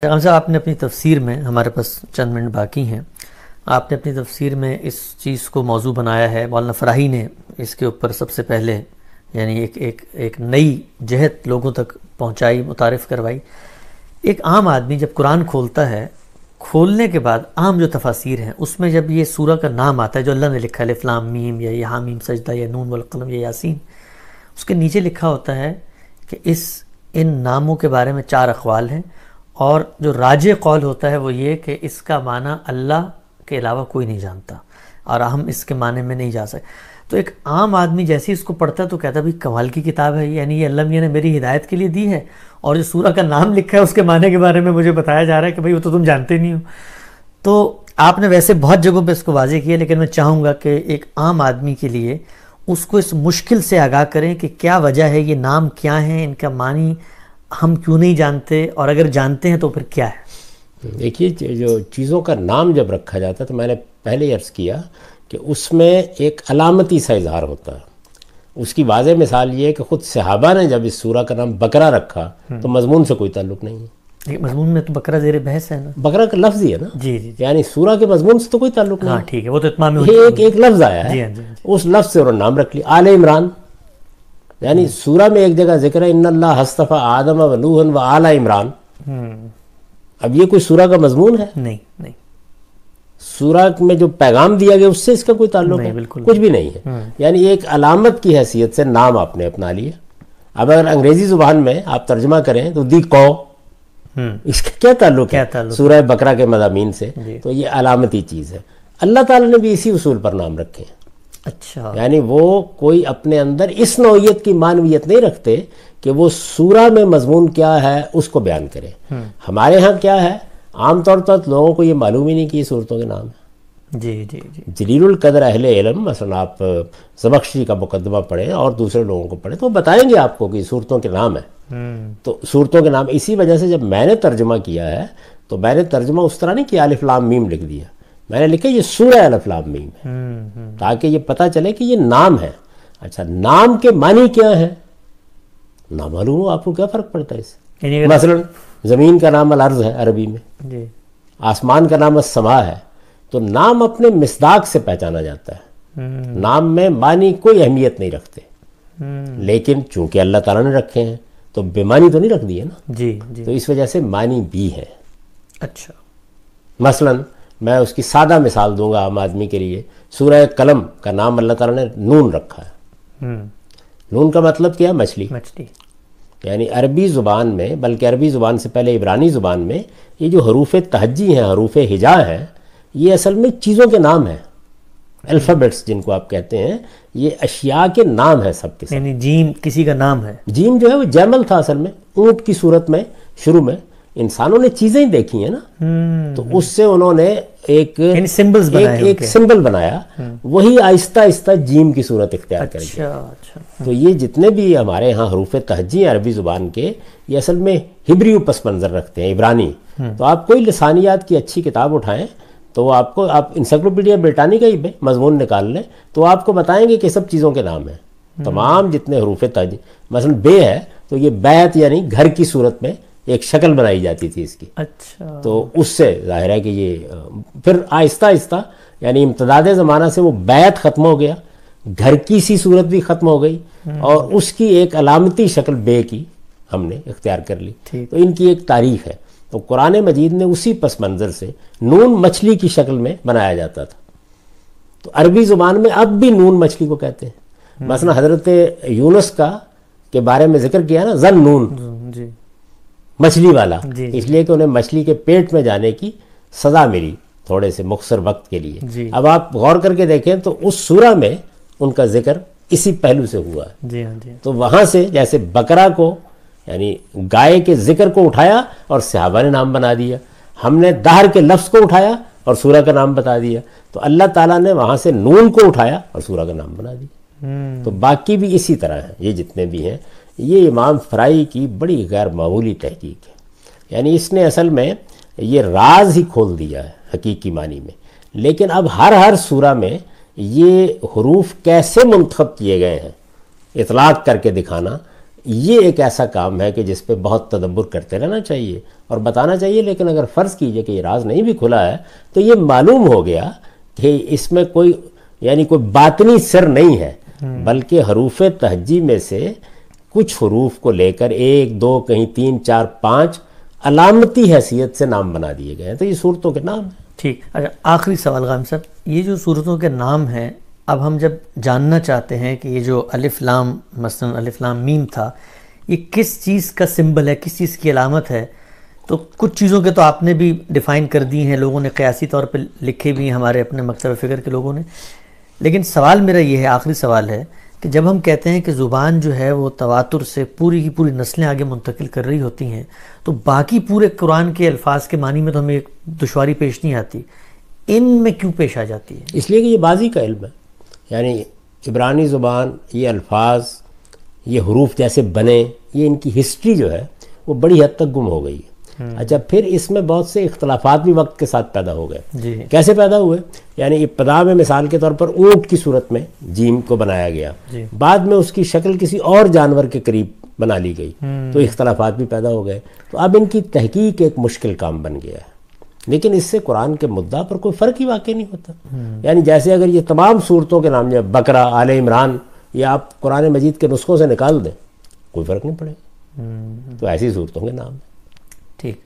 پیغام صاحب، آپ نے اپنی تفسیر میں، ہمارے پاس چند منٹ باقی ہیں، آپ نے اپنی تفسیر میں اس چیز کو موضوع بنایا ہے، مولانا فراہی نے اس کے اوپر سب سے پہلے یعنی ایک نئی جہت لوگوں تک پہنچائی، متعارف کروائی۔ ایک عام آدمی جب قرآن کھولتا ہے، کھولنے کے بعد عام جو تفاسیر ہیں اس میں جب یہ سورہ کا نام آتا ہے جو اللہ نے لکھا ہے، الف لام میم یا یہ حامیم سجدہ یا نون والقلم یا یاسین، اس کے نیچے لکھا ہوتا ہے کہ ان ناموں کے بارے میں 4 اقوال ہیں، اور جو راجح قول ہوتا ہے وہ یہ کہ اس کا معنی اللہ کے علاوہ کوئی نہیں جانتا اور ہم اس کے معنی میں نہیں جا سکتے۔ تو ایک عام آدمی جیسے اس کو پڑھتا ہے تو کہتا ہے بھئی کمال کی کتاب ہے، یعنی یہ اللہ میاں نے میری ہدایت کے لیے دی ہے، اور جو سورہ کا نام لکھا ہے اس کے معنی کے بارے میں مجھے بتایا جا رہا ہے کہ بھئی وہ تو تم جانتے نہیں ہو۔ تو آپ نے ویسے بہت جگہوں پہ اس کو واضح کیا، لیکن میں چاہوں گا کہ ایک عام آدمی کے لیے اس کو اس مشکل سے آگاہ کریں کہ کیا وجہ ہے، یہ نام کیا ہیں، ان کا معنی ہم کیوں نہیں جانتے، اور اگر جانتے ہیں تو پھر کیا ہے؟ دیکھیے، جو چیزوں کا نام جب رکھا جاتا ہے تو میں نے پہلے عرض کیا کہ اس میں ایک علامتی سا اظہار ہوتا ہے۔ اس کی واضح مثال یہ ہے کہ خود صحابہ نے جب اس سورہ کا نام بقرہ رکھا تو مضمون سے کوئی تعلق نہیں ہے۔ مضمون میں تو بقرہ زیر بحث ہے نا، بقرہ کا لفظ ہی ہے نا، جی یعنی سورہ کے مضمون سے تو کوئی تعلق نہیں۔ ہاں ٹھیک ہے، وہ تو اتمام ایک لفظ آیا ہے، اس لفظ سے انہوں نے نام رکھ لیا آل عمران، یعنی سورہ میں ایک جگہ ذکر ہے ان اللہ اصطفیٰ آدم و نوح و آل عمران۔ اب یہ کوئی سورہ کا مضمون ہے؟ نہیں، سورہ میں جو پیغام دیا گیا اس سے اس کا کوئی تعلق ہے؟ کچھ بھی نہیں ہے، یعنی ایک علامت کی حیثیت سے نام آپ نے اپنا لیا۔ اب اگر انگریزی زبان میں آپ ترجمہ کریں تو دی کو، اس کا کیا تعلق ہے سورہ بقرہ کے مضامین سے؟ تو یہ علامتی چیز ہے۔ اللہ تعالیٰ نے بھی اسی اصول پر نام رکھے ہیں۔ اچھا، یعنی وہ کوئی اپنے اندر اس نوعیت کی معنویت نہیں رکھتے کہ وہ سورہ میں مضمون کیا ہے اس کو بیان کرے۔ ہمارے ہاں کیا ہے، عام طور پر لوگوں کو یہ معلوم ہی نہیں کہ یہ صورتوں کے نام ہیں۔ جی، جلیل القدر اہل علم، مثلا آپ زمخشری کا مقدمہ پڑھیں اور دوسرے لوگوں کو پڑھیں تو وہ بتائیں گے آپ کو کہ یہ صورتوں کے نام ہیں۔ تو صورتوں کے نام، اسی وجہ سے جب میں نے ترجمہ کیا ہے تو میں نے ترجمہ اس طرح نہیں کیا الف لام میم لکھ دیا، میں نے لکھا یہ سورہ الف لام میم ہے، تاکہ یہ پتہ چلے کہ یہ نام ہے۔ اچھا، نام کے معنی کیا ہے نامعلوم ہو، آپ کو کیا فرق پڑتا ہے اس سے؟ مثلا زمین کا نام الارض ہے عربی میں، آسمان کا نام السما ہے، تو نام اپنے مصداق سے پہچانا جاتا ہے، نام میں معنی کوئی اہمیت نہیں رکھتے، لیکن چونکہ اللہ تعالیٰ نے رکھے ہیں تو بے معنی تو نہیں رکھ دیے نا، تو اس وجہ سے معنی بھی ہے۔ اچھا، مثلا میں اس کی سادہ مثال دوں گا عام آدمی کے لیے، سورہ قلم کا نام اللہ تعالیٰ نے نون رکھا ہے۔ نون کا مطلب کیا ہے؟ مچھلی۔ یعنی عربی زبان میں، بلکہ عربی زبان سے پہلے عبرانی زبان میں، یہ جو حروف تہجی ہیں، حروف ہجا ہیں، یہ اصل میں چیزوں کے نام ہیں، الفابیٹس جن کو آپ کہتے ہیں، یہ اشیاء کے نام ہیں سب کے سب۔ یعنی جیم کسی کا نام ہے؟ جیم جو ہے وہ جیمل تھا اصل میں، اونٹ کی صورت میں۔ شروع میں انسانوں نے چیزیں ہی دیکھی ہیں نا، تو اس سے انہوں نے ایک سمبل بنایا، وہی آہستہ آہستہ جیم کی صورت اختیار کر گیا۔ تو یہ جتنے بھی ہمارے ہاں حروف تہجی ہیں عربی زبان کے، یہ اصل میں ہبریو پس منظر رکھتے ہیں، عبرانی۔ تو آپ کوئی لسانیات کی اچھی کتاب اٹھائیں تو وہ آپ انسائکلوپیڈیا برٹانیکا ہی میں مضمون نکال لیں تو آپ کو بتائیں گے کہ سب چیزوں کے نام ہیں، تمام جتنے حروف تہجی۔ مثلا بے ہے تو یہ بیت یعنی گھر کی صورت میں ایک شکل بنائی جاتی تھی اس کی۔ اچھا، تو اس سے ظاہر ہے کہ یہ پھر آہستہ آہستہ یعنی امتداد زمانہ سے وہ بیت ختم ہو گیا، گھر کی سی صورت بھی ختم ہو گئی، اور اس کی ایک علامتی شکل بے کی ہم نے اختیار کر لی۔ تو ان کی ایک تاریخ ہے۔ تو قرآن مجید نے اسی پس منظر سے نون مچھلی کی شکل میں بنایا جاتا تھا، تو عربی زبان میں اب بھی نون مچھلی کو کہتے ہیں۔ مثلا حضرت یونس کا کے بارے میں ذکر کیا نا، ذن نون، مچھلی والا، اس لیے کہ انہیں مچھلی کے پیٹ میں جانے کی سزا ملی تھوڑے سے مختصر وقت کے لیے۔ اب آپ غور کر کے دیکھیں تو اس سورہ میں ان کا ذکر اسی پہلو سے ہوا ہے۔ تو وہاں سے جیسے بقرہ کو یعنی گائے کے ذکر کو اٹھایا اور صحابہ نے نام بنا دیا، ہم نے دہر کے لفظ کو اٹھایا اور سورہ کا نام بتا دیا، تو اللہ تعالیٰ نے وہاں سے نون کو اٹھایا اور سورہ کا نام بنا دیا۔ تو باقی بھی اسی طرح ہیں، یہ جتنے بھی ہیں۔ یہ امام فرائی کی بڑی غیر معمولی تحقیق ہے، یعنی اس نے اصل میں یہ راز ہی کھول دیا ہے حقیقی معنی میں۔ لیکن اب ہر سورہ میں یہ حروف کیسے منتخب کیے گئے ہیں اطلاق کر کے دکھانا، یہ ایک ایسا کام ہے کہ جس پہ بہت تدبر کرتے رہنا چاہیے اور بتانا چاہیے، لیکن اگر فرض کیجئے کہ یہ راز نہیں بھی کھلا ہے تو یہ معلوم ہو گیا کہ اس میں کوئی یعنی کوئی باطنی سر نہیں ہے، بلکہ حروف تہجی میں سے کچھ حروف کو لے کر 1 2 کہیں 3 4 5 علامتی حیثیت سے نام بنا دیے گئے ہیں، تو یہ صورتوں کے نام ہیں۔ ٹھیک، اچھا آخری سوال غام صاحب، یہ جو صورتوں کے نام ہیں، اب ہم جب جاننا چاہتے ہیں کہ یہ جو الف لام مثلا الف لام میم تھا، یہ کس چیز کا سمبل ہے، کس چیز کی علامت ہے، تو کچھ چیزوں کے تو آپ نے بھی ڈیفائن کر دی ہیں، لوگوں نے قیاسی طور پہ لکھے بھی ہیں، ہمارے اپنے مکتب فکر کے لوگوں نے، لیکن سوال میرا یہ ہے، آخری سوال ہے کہ جب ہم کہتے ہیں کہ زبان جو ہے وہ تواتر سے پوری کی پوری نسلیں آگے منتقل کر رہی ہوتی ہیں، تو باقی پورے قرآن کے الفاظ کے معنی میں تو ہمیں ایک دشواری پیش نہیں آتی، ان میں کیوں پیش آ جاتی ہے؟ اس لیے کہ یہ بازی کا علم ہے، یعنی عبرانی زبان، یہ الفاظ، یہ حروف جیسے بنے، یہ ان کی ہسٹری جو ہے وہ بڑی حد تک گم ہو گئی ہے۔ اچھا، پھر اس میں بہت سے اختلافات بھی وقت کے ساتھ پیدا ہو گئے۔ جی، کیسے پیدا ہوئے؟ یعنی ابتدا میں مثال کے طور پر اونٹ کی صورت میں جیم کو بنایا گیا، بعد میں اس کی شکل کسی اور جانور کے قریب بنا لی گئی، تو اختلافات بھی پیدا ہو گئے۔ تو اب ان کی تحقیق ایک مشکل کام بن گیا ہے، لیکن اس سے قرآن کے مدعا پر کوئی فرق ہی واقع نہیں ہوتا۔ یعنی جیسے اگر یہ تمام صورتوں کے نام، جب بقرہ، آل عمران، یہ آپ قرآن مجید کے نسخوں سے نکال دیں، کوئی فرق نہیں پڑے گا، تو ایسی صورتوں کے نام ہیں۔ ٹھیک۔